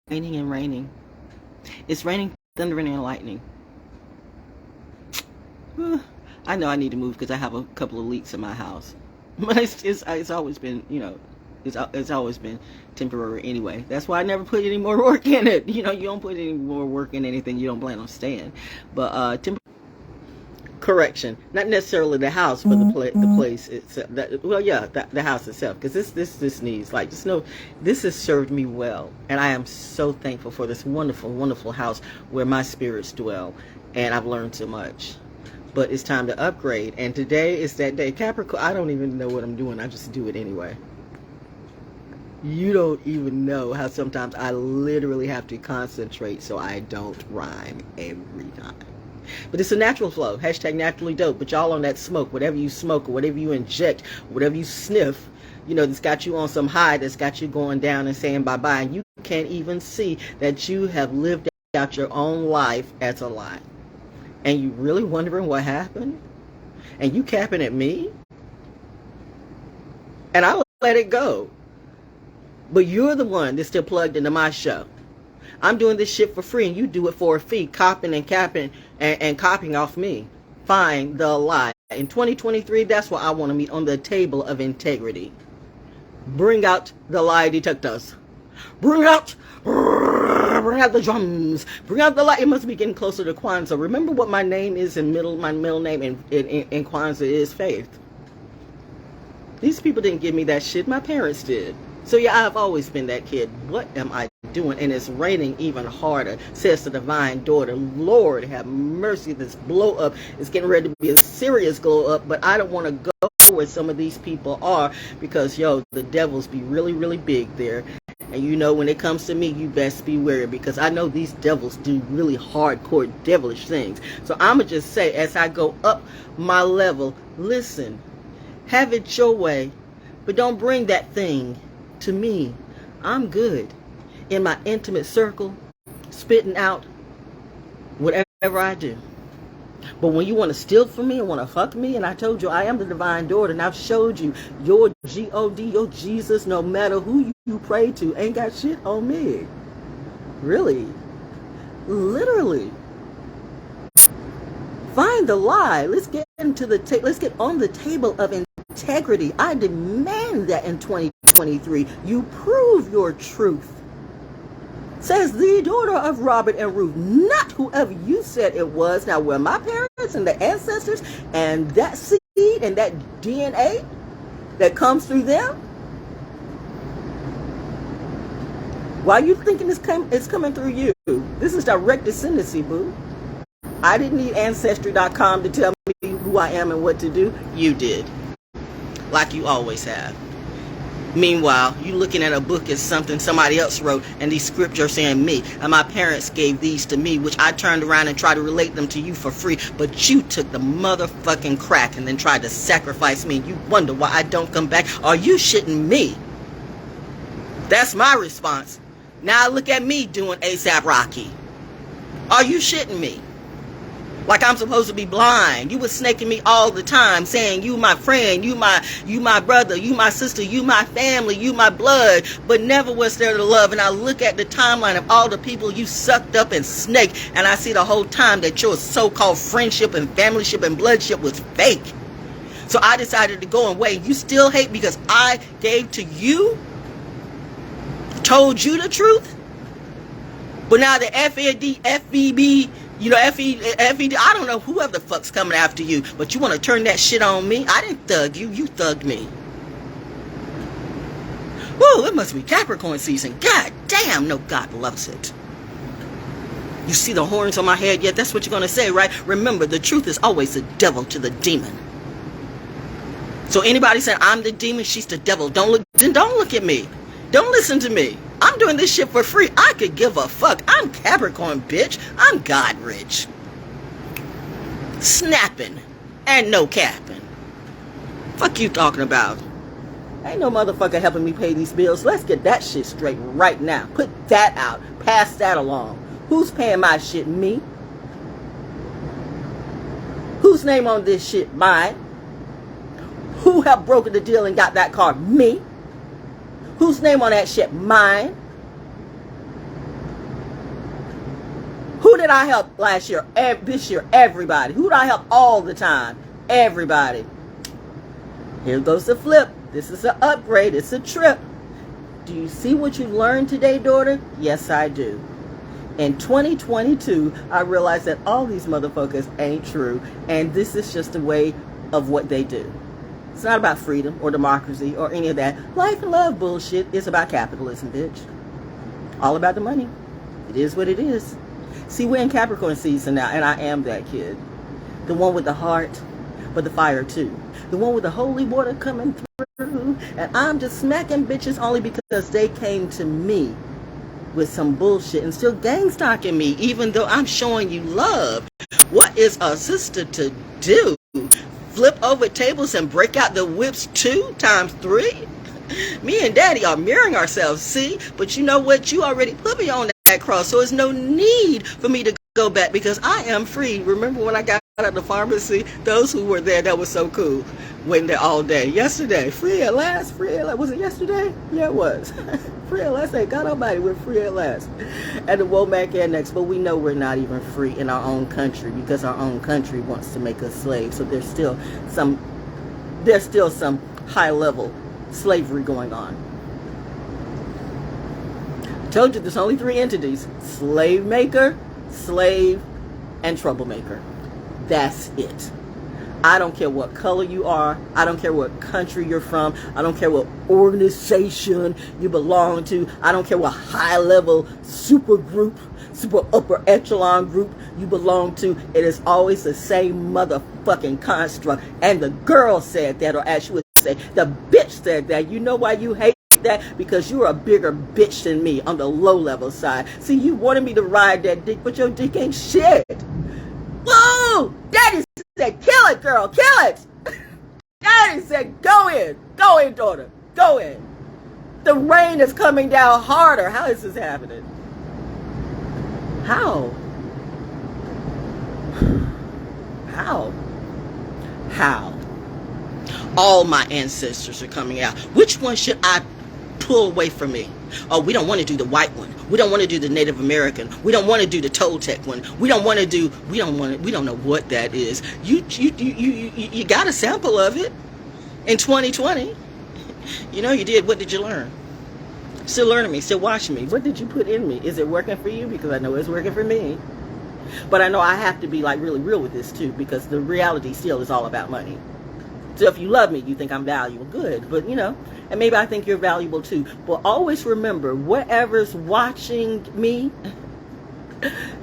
Raining and raining. It's raining, thundering, and lightning. I know I need to move because I have a couple of leaks in my house. But it's always been, it's always been temporary anyway. That's why I never put any more work in it. You don't put any more work in anything you don't plan on staying. But correction, not necessarily the house, but the place itself. The house itself, because this needs, like, just know this has served me well, and I am so thankful for this wonderful, wonderful house where my spirits dwell, and I've learned so much. But it's time to upgrade, and today is that day. Capricorn, I don't even know what I'm doing. I just do it anyway. You don't even know how sometimes I literally have to concentrate so I don't rhyme every time. But it's a natural flow. Hashtag naturally dope. But y'all on that smoke, whatever you smoke or whatever you inject, whatever you sniff, that's got you on some high, that's got you going down and saying bye-bye. And you can't even see that you have lived out your own life as a lie. And you really wondering what happened? And you capping at me? And I'll let it go. But you're the one that's still plugged into my show. I'm doing this shit for free, and you do it for a fee, copying and capping and copying off me. Find the lie. In 2023, that's what I want to meet, on the table of integrity. Bring out the lie detectors. Bring out the drums. Bring out the light. It must be getting closer to Kwanzaa. Remember what my name is my middle name in Kwanzaa is Faith. These people didn't give me that shit. My parents did. So yeah, I've always been that kid. What am I doing? And it's raining even harder, says the divine daughter. Lord have mercy. This blow up is getting ready to be a serious glow up, but I don't want to go where some of these people are, because the devils be really, really big there. And when it comes to me, you best be wary, because I know these devils do really hardcore devilish things. So I'ma just say, as I go up my level, listen, have it your way, but don't bring that thing to me. I'm good in my intimate circle, spitting out whatever I do. But when you want to steal from me and want to fuck me, and I told you I am the divine daughter, and I've showed you your God, your Jesus, no matter who you pray to, ain't got shit on me. Really. Literally. Find the lie. Let's get let's get on the table of integrity. I demand that in 2023 you prove your truth. Says the daughter of Robert and Ruth, not whoever you said it was. Now, were my parents and the ancestors and that seed and that DNA that comes through them? Why you thinking it's coming through you? This is direct descendancy, boo. I didn't need Ancestry.com to tell me who I am and what to do. You did. Like you always have. Meanwhile, you looking at a book as something somebody else wrote, and these scripts are saying me, and my parents gave these to me, which I turned around and tried to relate them to you for free, but you took the motherfucking crack and then tried to sacrifice me, and you wonder why I don't come back. Are you shitting me? That's my response. Now look at me doing ASAP Rocky. Are you shitting me? Like I'm supposed to be blind. You was snaking me all the time, saying you my friend, you my brother, you my sister, you my family, you my blood, but never was there to love. And I look at the timeline of all the people you sucked up and snaked, and I see the whole time that your so-called friendship and familyship and bloodship was fake. So I decided to go and wait. You still hate because I gave to you, told you the truth, but now the FED, I don't know whoever the fuck's coming after you, but you want to turn that shit on me? I didn't thug you, you thugged me. Woo, it must be Capricorn season. God damn, no, God loves it. You see the horns on my head yet? That's what you're going to say, right? Remember, the truth is always the devil to the demon. So anybody saying I'm the demon, she's the devil, don't look at me. Don't listen to me. I'm doing this shit for free. I could give a fuck. I'm Capricorn, bitch. I'm God rich. Snapping. And no capping. Fuck you talking about? Ain't no motherfucker helping me pay these bills. Let's get that shit straight right now. Put that out. Pass that along. Who's paying my shit? Me? Whose name on this shit? Mine. Who helped broker the deal and got that car? Me. Whose name on that shit? Mine. did I help last year? This year, everybody. Who did I help all the time? Everybody. Here goes the flip. This is an upgrade. It's a trip. Do you see what you learned today, daughter? Yes, I do. In 2022, I realized that all these motherfuckers ain't true, and this is just a way of what they do. It's not about freedom or democracy or any of that. Life and love bullshit is about capitalism, bitch. All about the money. It is what it is. See, we're in Capricorn season now, and I am that kid. The one with the heart, but the fire too. The one with the holy water coming through, and I'm just smacking bitches only because they came to me with some bullshit and still gang stalking me, even though I'm showing you love. What is a sister to do? Flip over tables and break out the whips 2 times 3? Me and daddy are mirroring ourselves, see? But you know what? You already put me on that cross, so there's no need for me to go back because I am free. Remember when I got out of the pharmacy? Those who were there, that was so cool. Waiting there all day. Yesterday, free at last, free at last. Was it yesterday? Yeah, it was. Free at last. Hey, God Almighty, we're free at last. At the Womack Annex, but we know we're not even free in our own country because our own country wants to make us slaves. So there's still some high level slavery going on. I told you there's only 3 entities: slave maker, slave, and troublemaker. That's it. I don't care what color you are. I don't care what country you're from. I don't care what organization you belong to. I don't care what high level super group, super upper echelon group you belong to. It is always the same motherfucking construct. And the girl said that, or as she would say, the bitch said that. You know why you hate that? Because you're a bigger bitch than me on the low level side. See, you wanted me to ride that dick, but your dick ain't shit. Whoa! Daddy said, kill it, girl, kill it! Daddy said, go in, daughter, go in. The rain is coming down harder. How is this happening? How? How? All my ancestors are coming out. Which one should I pull away from me? Oh, we don't want to do the white one. We don't want to do the Native American. We don't want to do the Toltec one. We don't know what that is. You got a sample of it in 2020. You know you did. What did you learn? Still learning me, still watching me. What did you put in me? Is it working for you? Because I know it's working for me. But I know I have to be like really real with this too, because the reality still is all about money. So if you love me, you think I'm valuable, good. But you know, and maybe I think you're valuable too. But always remember, whatever's watching me,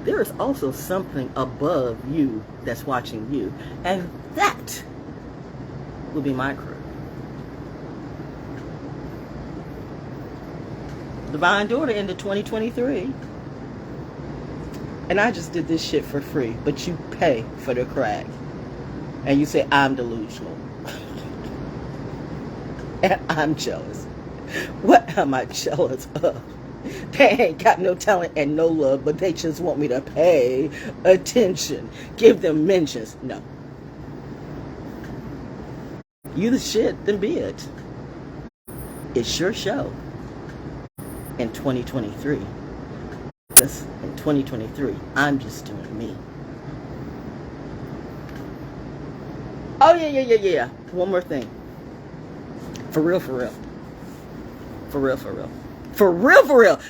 there is also something above you that's watching you. And that will be my crew. Divine Daughter into 2023. And I just did this shit for free. But you pay for the crack. And you say, I'm delusional. And I'm jealous. What am I jealous of? They ain't got no talent and no love, but they just want me to pay attention. Give them mentions. No. You the shit, then be it. It's your show. In 2023. Because in 2023, I'm just doing me. Oh, yeah. One more thing. For real.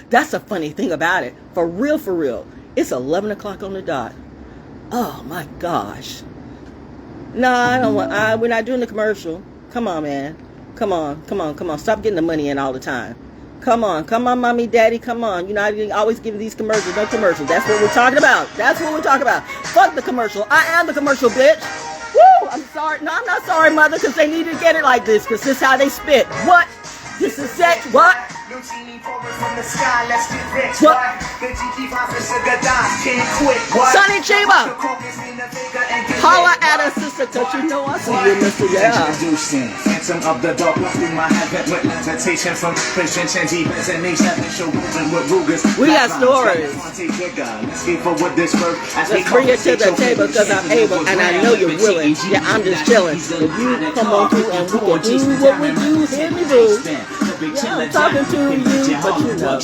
That's the funny thing about it. For real. It's 11 o'clock on the dot. Oh, my gosh. Nah, I don't want... we're not doing the commercial. Come on, man. Come on. Stop getting the money in all the time. Come on, mommy, daddy, come on. You know, I always give these commercials. No commercials. That's what we're talking about. Fuck the commercial. I am the commercial, bitch. Woo! I'm sorry. No, I'm not sorry, mother, because they need to get it like this, because this is how they spit. What? This is sex. What? What? Sonny Chiba. Holla at us, sister, because you know I see you, Mr. Yeah. Phantom of the dark, through my habit with levitation from Christian Chanty resonation. Show moving with Rugas. We got stories. Let's bring it to the table because I'm able and I know you're willing. Yeah, I'm just chilling. If you come on through and we can do what we do, hear me, boo. Yeah, I'm talking to you, but you know.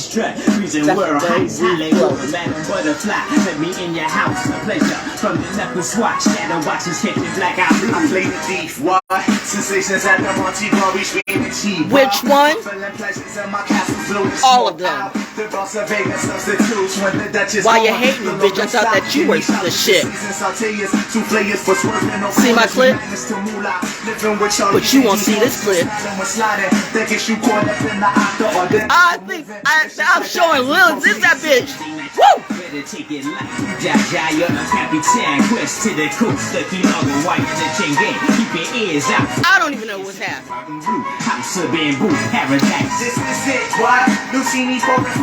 Reason we're heights, lay over, Madam Butterfly. Let me in your house, a pleasure. From the knuckle swatch, shadow watches hit me black out. I play the thief, what? Sensations at the Monte Bar, we screaming cheap. Which one? All of them. While you're hating, bitch, I thought that you were the shit. See my clip? But you won't see this clip. I think I'm showing Lil. Is that bitch? Woo! I don't even know what's happening.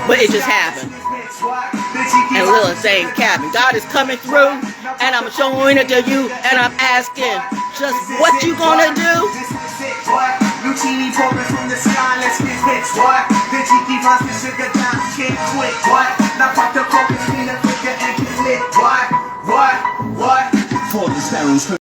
But it just happened. And Lil is saying, Captain, God is coming through, and I'm showing it to you, and I'm asking, just what you gonna do? Lucini pouring from the sky, let's get rich, what? The cheeky runs the sugar down, can't quit, what? Now pop the focus, clean the figure and get lit, what? For the sparrows.